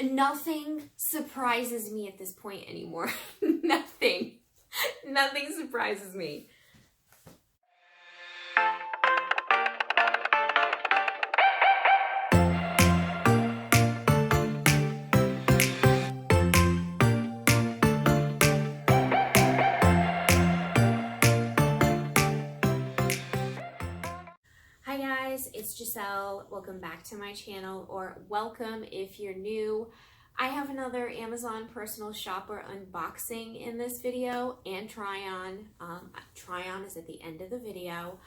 Nothing surprises me at this point anymore. Nothing surprises me. Hi guys, it's Giselle. Welcome back to my channel, or welcome if you're new. I have another Amazon personal shopper unboxing in this video and try-on. Try-on is at the end of the video.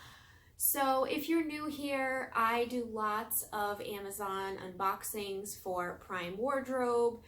So if you're new here, I do lots of Amazon unboxings for Prime Wardrobe,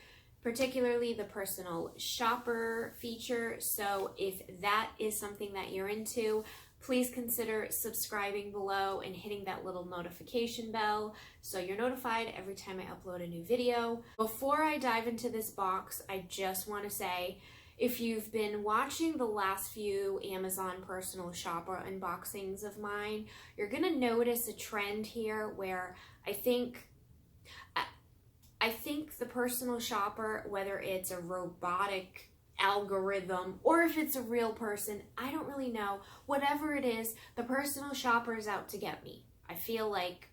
particularly the personal shopper feature. So if that is something that you're into, please consider subscribing below and hitting that little notification bell so you're notified every time I upload a new video. Before I dive into this box, I just want to say, if you've been watching the last few Amazon personal shopper unboxings of mine, you're going to notice a trend here where I think the personal shopper, whether it's a robotic algorithm or if it's a real person, I don't really know. Whatever it is, the personal shopper is out to get me. I feel like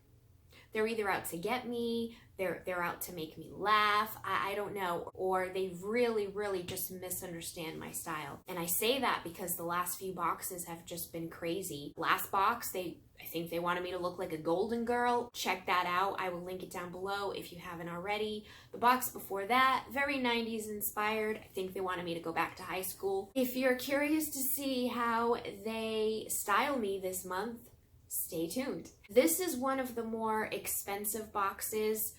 they're either out to get me, they're out to make me laugh, I don't know, or they really just misunderstand my style. And I say that because the last few boxes have just been crazy. Last box, I think they wanted me to look like a golden girl. Check that out. I will link it down below if you haven't already. The box before that, very 90s inspired. I think they wanted me to go back to high school. If you're curious to see how they style me this month, stay tuned. This is one of the more expensive boxes.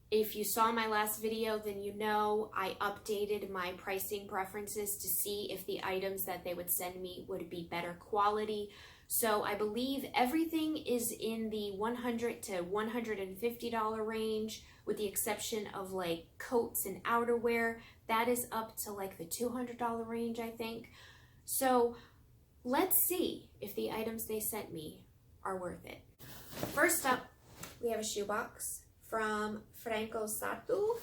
If you saw my last video, then you know I updated my pricing preferences to see if the items that they would send me would be better quality. So I believe everything is in the $100 to $150 range, with the exception of like coats and outerwear. That is up to like the $200 range, I think. So let's see if the items they sent me are worth it. First up, we have a shoebox from Franco Sartu.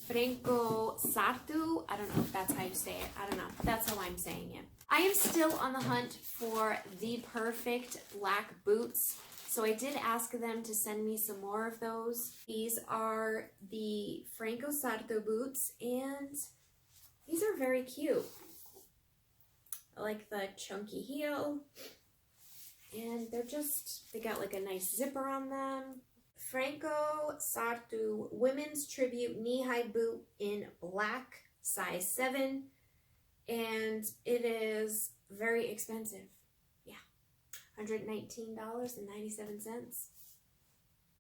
Franco Sartu, I don't know if that's how you say it. I don't know. That's how I'm saying it. I am still on the hunt for the perfect black boots, so I did ask them to send me some more of those. These are the Franco Sartu boots, and these are very cute. I like the chunky heel, and they got like a nice zipper on them. Franco Sartu women's tribute knee-high boot in black, size 7, and it is very expensive. Yeah, $119.97.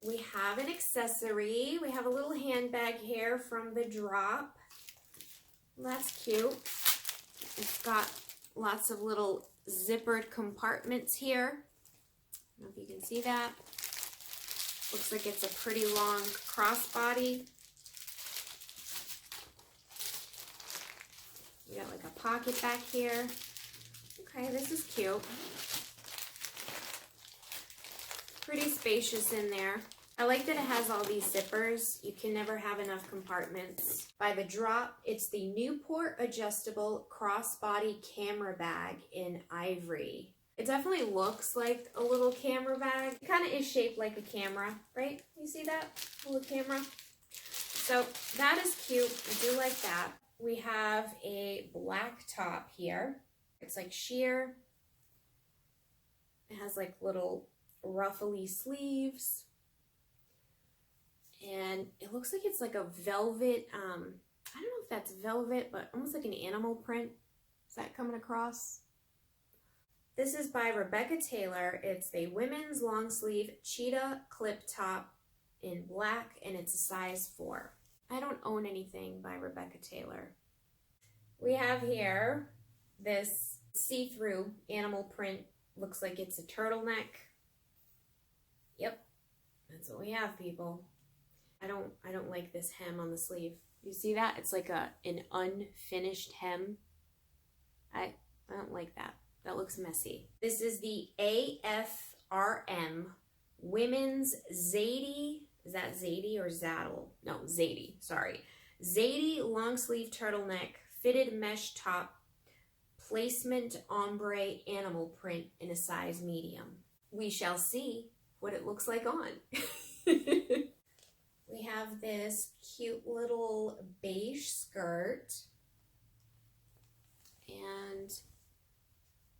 We have an accessory. We have a little handbag here from the Drop. That's cute. It's got lots of little zippered compartments here. I don't know if you can see that. Looks like it's a pretty long crossbody. You got like a pocket back here. Okay, this is cute. Pretty spacious in there. I like that it has all these zippers. You can never have enough compartments. By the Drop, it's the Newport adjustable crossbody camera bag in ivory. It definitely looks like a little camera bag. It kind of is shaped like a camera, right? You see that? A little camera. So that is cute. I do like that. We have a black top here. It's like sheer. It has like little ruffly sleeves. And it looks like it's like a velvet, I don't know if that's velvet, but almost like an animal print. Is that coming across? This is by Rebecca Taylor. It's a women's long sleeve cheetah clip top in black, and it's a size 4. I don't own anything by Rebecca Taylor. We have here this see-through animal print. Looks like it's a turtleneck. Yep, that's what we have, people. I don't like this hem on the sleeve. You see that? It's like an unfinished hem. I don't like that. That looks messy. This is the AFRM Women's Zadie Is that Zadie or Zaddle? No, Zadie, sorry. Zadie long sleeve turtleneck, fitted mesh top, placement ombre animal print in a size medium. We shall see what it looks like on. We have this cute little beige skirt, and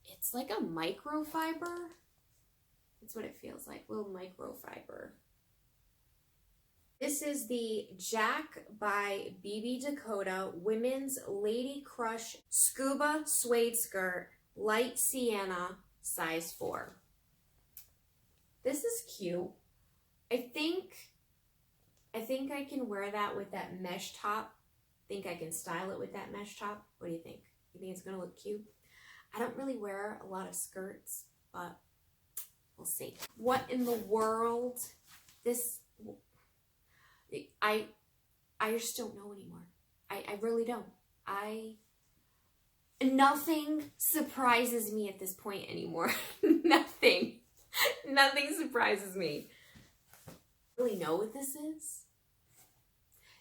it's like a microfiber. That's what it feels like, little microfiber. This is the Jack by BB Dakota Women's Lady Crush Scuba Suede Skirt, light sienna, size 4. This is cute. I think I can wear that with that mesh top. I think I can style it with that mesh top. What do you think? You think it's gonna look cute? I don't really wear a lot of skirts, but we'll see. What in the world? I just don't know anymore. I really don't. Nothing surprises me at this point anymore. Nothing surprises me. I don't really know what this is.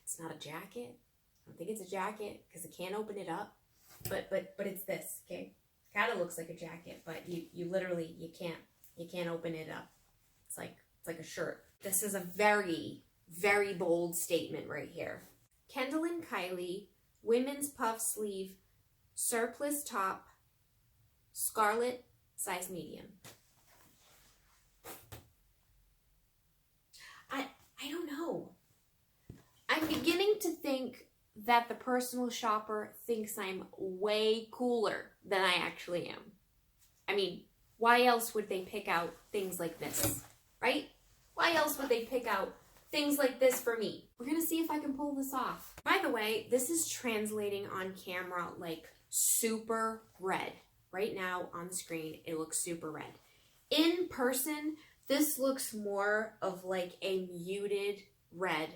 It's not a jacket. I don't think it's a jacket because I can't open it up. But it's this, okay? Kind of looks like a jacket, but you literally you can't open it up. It's like a shirt. This is a very, very bold statement right here. Kendall and Kylie, women's puff sleeve, surplus top, scarlet, size medium. I don't know. I'm beginning to think that the personal shopper thinks I'm way cooler than I actually am. I mean, why else would they pick out things like this, right? Why else would they pick out things like this for me? We're gonna see if I can pull this off. By the way, this is translating on camera like super red. Right now on the screen, it looks super red. In person, this looks more of like a muted red,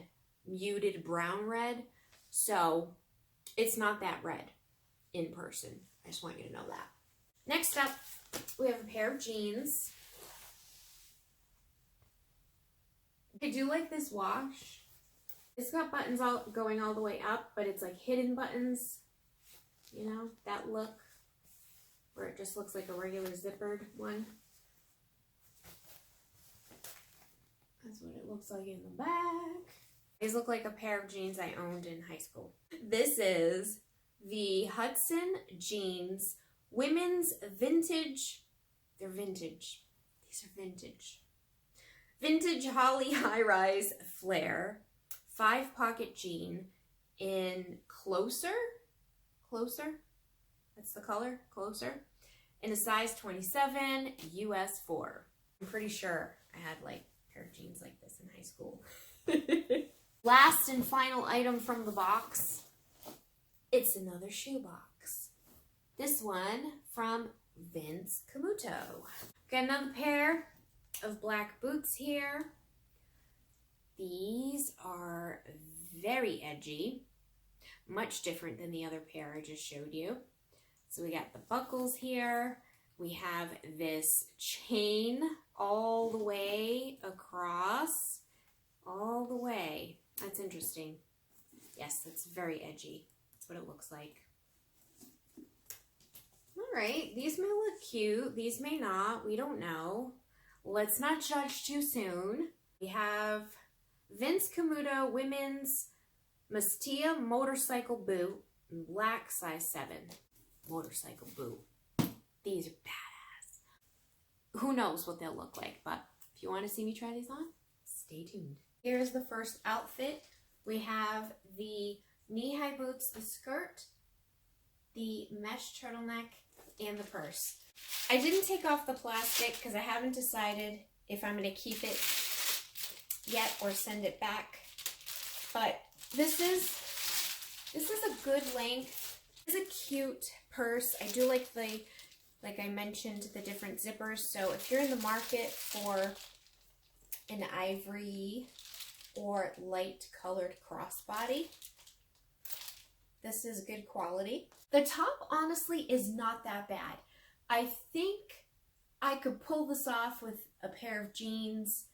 muted brown red. So it's not that red in person. I just want you to know that. Next up, we have a pair of jeans. I do like this wash. It's got buttons going all the way up, but it's like hidden buttons. You know, that look where it just looks like a regular zippered one. That's what it looks like in the back. These look like a pair of jeans I owned in high school. This is the Hudson Jeans Women's Vintage. They're vintage. These are vintage. Vintage Holly High-Rise Flare 5-pocket jean in Closer? That's the color, Closer. In a size 27, US 4. I'm pretty sure I had like a pair of jeans like this in high school. Last and final item from the box. It's another shoe box. This one from Vince Camuto. Got another pair of black boots here. These are very edgy. Much different than the other pair I just showed you. So we got the buckles here. We have this chain all the way across. All the way. That's interesting. Yes, that's very edgy. That's what it looks like. All right, these may look cute. These may not. We don't know. Let's not judge too soon. We have Vince Camuto Women's Mastia Motorcycle Boot in black, size 7. Motorcycle boot. These are badass. Who knows what they'll look like, but if you want to see me try these on, stay tuned. Here's the first outfit. We have the knee-high boots, the skirt, the mesh turtleneck, and the purse. I didn't take off the plastic because I haven't decided if I'm going to keep it yet or send it back. But this is a good length. It's a cute purse. I do like like I mentioned, the different zippers. So if you're in the market for an ivory or light colored crossbody, this is good quality. The top honestly is not that bad. I think I could pull this off with a pair of jeans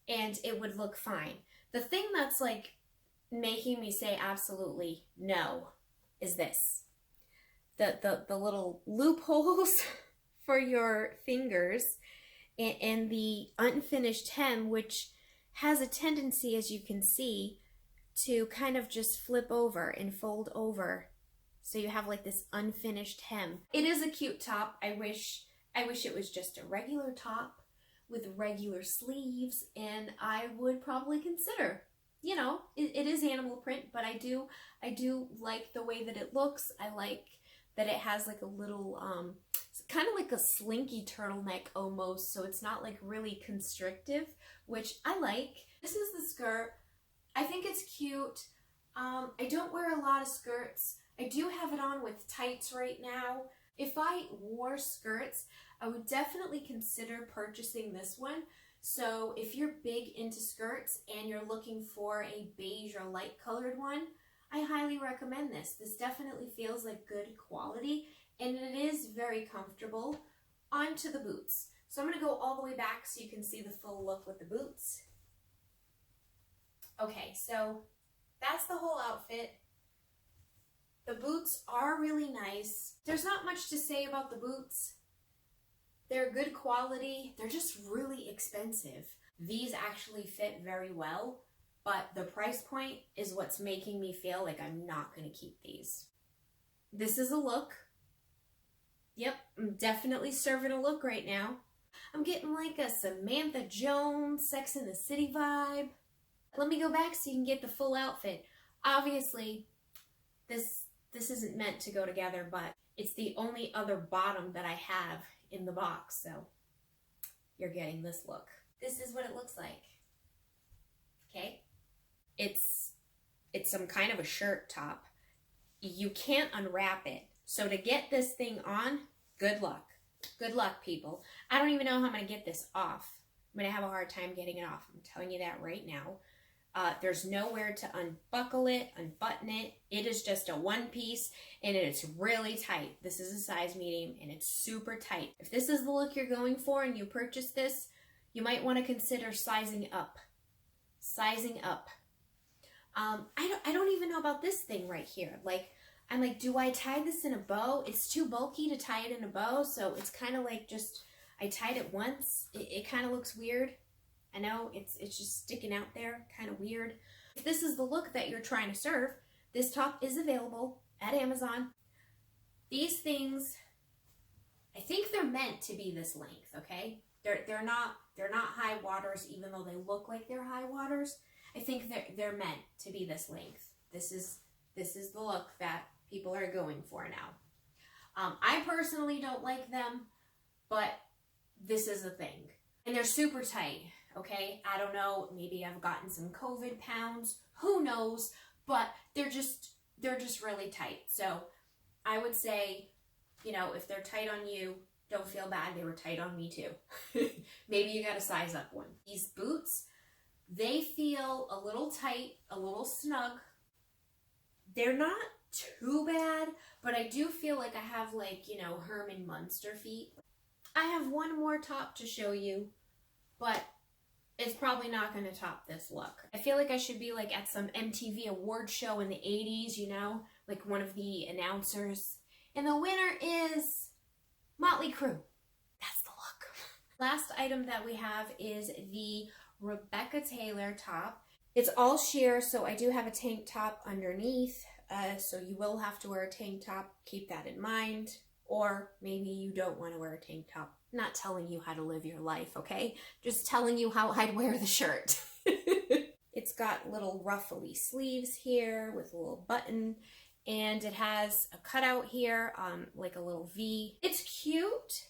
and it would look fine. The thing that's like making me say absolutely no is this. The little loopholes for your fingers and the unfinished hem, which has a tendency, as you can see, to kind of just flip over and fold over. So you have like this unfinished hem. It is a cute top. I wish it was just a regular top with regular sleeves, and I would probably consider, you know, it is animal print, but I do like the way that it looks. I like that it has like a little, kind of like a slinky turtleneck almost, so it's not like really constrictive, which I like. This is the skirt. I think it's cute. I don't wear a lot of skirts. I do have it on with tights right now. If I wore skirts, I would definitely consider purchasing this one. So if you're big into skirts and you're looking for a beige or light colored one, I highly recommend this. This definitely feels like good quality, and it is very comfortable. Onto the boots. So I'm going to go all the way back so you can see the full look with the boots. Okay, so that's the whole outfit. The boots are really nice. There's not much to say about the boots. They're good quality. They're just really expensive. These actually fit very well, but the price point is what's making me feel like I'm not going to keep these. This is a look. Yep, I'm definitely serving a look right now. I'm getting like a Samantha Jones, Sex and the City vibe. Let me go back so you can get the full outfit. Obviously, this isn't meant to go together, but it's the only other bottom that I have in the box, so you're getting this look. This is what it looks like. Okay? It's some kind of a shirt top. You can't unwrap it. So to get this thing on, good luck. Good luck, people. I don't even know how I'm going to get this off. I'm going to have a hard time getting it off. I'm telling you that right now. There's nowhere to unbuckle it, unbutton it. It is just a one piece, and it's really tight. This is a size medium, and it's super tight. If this is the look you're going for and you purchase this, you might want to consider sizing up. Sizing up. I don't even know about this thing right here. I'm like, do I tie this in a bow? It's too bulky to tie it in a bow, so it's kind of like just, I tied it once. It kind of looks weird. I know it's just sticking out there, kind of weird. If this is the look that you're trying to serve, this top is available at Amazon. These things, I think they're meant to be this length, okay? They're not high waters, even though they look like they're high waters. I think they're meant to be this length. This is the look that people are going for now. I personally don't like them, but this is a thing. And they're super tight. Okay, I don't know, maybe I've gotten some COVID pounds, who knows, but they're just really tight. So I would say, you know, if they're tight on you, don't feel bad, they were tight on me too. Maybe you gotta size up one. These boots, they feel a little tight, a little snug. They're not too bad, but I do feel like I have like, you know, Herman Munster feet. I have one more top to show you, but it's probably not going to top this look. I feel like I should be like at some MTV award show in the 80s, you know, like one of the announcers. And the winner is Motley Crue. That's the look. Last item that we have is the Rebecca Taylor top. It's all sheer, so I do have a tank top underneath, so you will have to wear a tank top. Keep that in mind. Or maybe you don't want to wear a tank top. Not telling you how to live your life, okay? Just telling you how I'd wear the shirt. It's got little ruffly sleeves here with a little button, and it has a cutout here, like a little V. It's cute,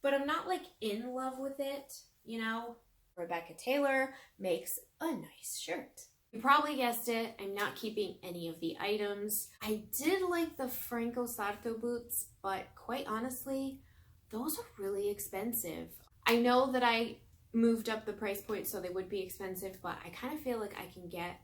but I'm not like in love with it, you know? Rebecca Taylor makes a nice shirt. You probably guessed it, I'm not keeping any of the items. I did like the Franco Sarto boots, but quite honestly, those are really expensive. I know that I moved up the price point so they would be expensive, but I kind of feel like I can get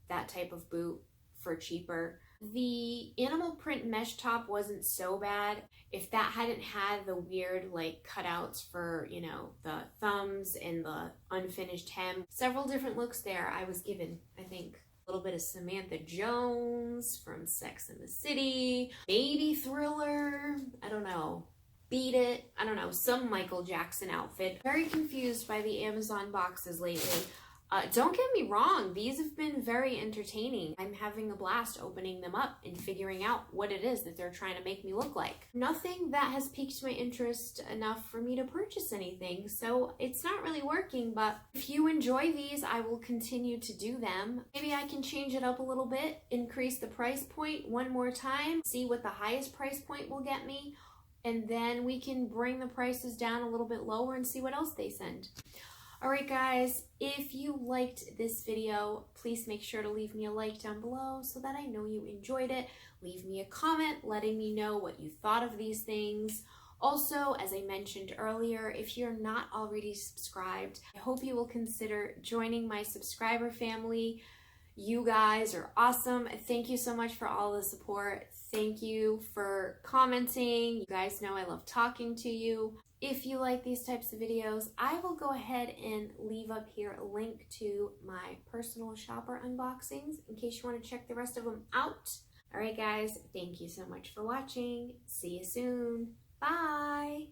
that type of boot for cheaper. The animal print mesh top wasn't so bad. If that hadn't had the weird like cutouts for, you know, the thumbs and the unfinished hem, several different looks there, I was given, I think, a little bit of Samantha Jones from Sex and the City, maybe Thriller, I don't know. Beat It, I don't know, some Michael Jackson outfit. Very confused by the Amazon boxes lately. Don't get me wrong, these have been very entertaining. I'm having a blast opening them up and figuring out what it is that they're trying to make me look like. Nothing that has piqued my interest enough for me to purchase anything, so it's not really working, but if you enjoy these, I will continue to do them. Maybe I can change it up a little bit, increase the price point one more time, see what the highest price point will get me, and then we can bring the prices down a little bit lower and see what else they send. Alright guys, if you liked this video, please make sure to leave me a like down below so that I know you enjoyed it. Leave me a comment letting me know what you thought of these things. Also, as I mentioned earlier, if you're not already subscribed, I hope you will consider joining my subscriber family. You guys are awesome. Thank you so much for all the support. Thank you for commenting. You guys know I love talking to you. If you like these types of videos, I will go ahead and leave up here a link to my personal shopper unboxings in case you want to check the rest of them out. All right, guys, thank you so much for watching. See you soon. Bye.